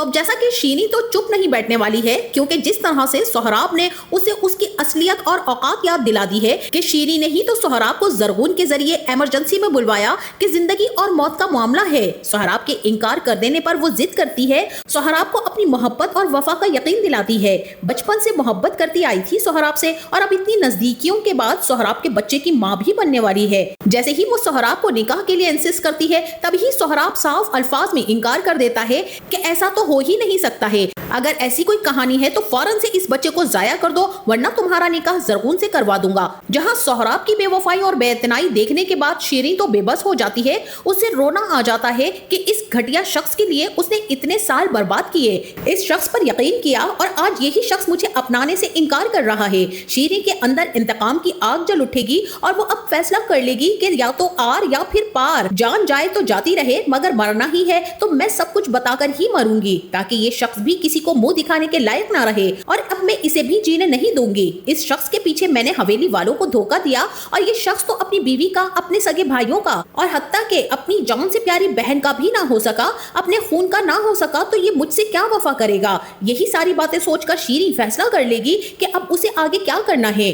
अब जैसा कि शीरी तो चुप नहीं बैठने वाली है, क्योंकि जिस तरह से सोहराब ने उसे उसकी असलियत और औकात याद दिला दी है कि शीरी ने ही तो सोहराब को ज़रगून के जरिए इमरजेंसी में बुलवाया कि जिंदगी और मौत का मामला है। सोहराब के इनकार कर देने पर वो जिद करती है, सोहराब को अपनी मोहब्बत और वफा का यकीन दिलाती है। बचपन से मोहब्बत करती आई थी सोहराब से, और अब इतनी नजदीकियों के बाद सोहराब के बच्चे की माँ भी बनने वाली है। जैसे ही वो सोहराब को निकाह के लिए इंसिस्ट करती है, तभी सोहराब साफ अल्फाज में इनकार कर देता है कि ऐसा तो हो ही नहीं सकता है। अगर ऐसी कोई कहानी है तो फौरन से इस बच्चे को जाया कर दो, वरना तुम्हारा निकाह ज़रगून से करवा दूंगा। जहां सोहराब की बेवफाई और बेइतनाई देखने के बाद शीरी तो बेबस हो जाती है। उसे रोना आ जाता है कि इस घटिया शख्स के लिए उसने इतने साल बर्बाद किए, इस शख्स पर यकीन किया, और आज यही शख्स मुझे अपनाने से इनकार कर रहा है। शीरी के अंदर इंतकाम की आग जल उठेगी और वो अब फैसला कर लेगी कि या तो आर या फिर पार, जान जाए तो जाती रहे, मगर मरना ही है तो मैं सब कुछ बताकर ही मरूंगी, ताकि ये शख्स भी किसी को मुंह दिखाने के लायक ना रहे, और अब मैं इसे भी जीने नहीं दूंगी। इस शख्स के पीछे मैंने हवेली वालों को धोखा दिया, और ये शख्स तो अपनी बीवी का, अपने सगे भाइयों का, और हत्ता के अपनी जान से प्यारी बहन का भी ना हो सका, अपने खून का ना हो सका, तो ये मुझसे क्या वफा करेगा। यही सारी बातें सोचकर शीरी फैसला कर लेगी कि अब उसे आगे क्या करना है।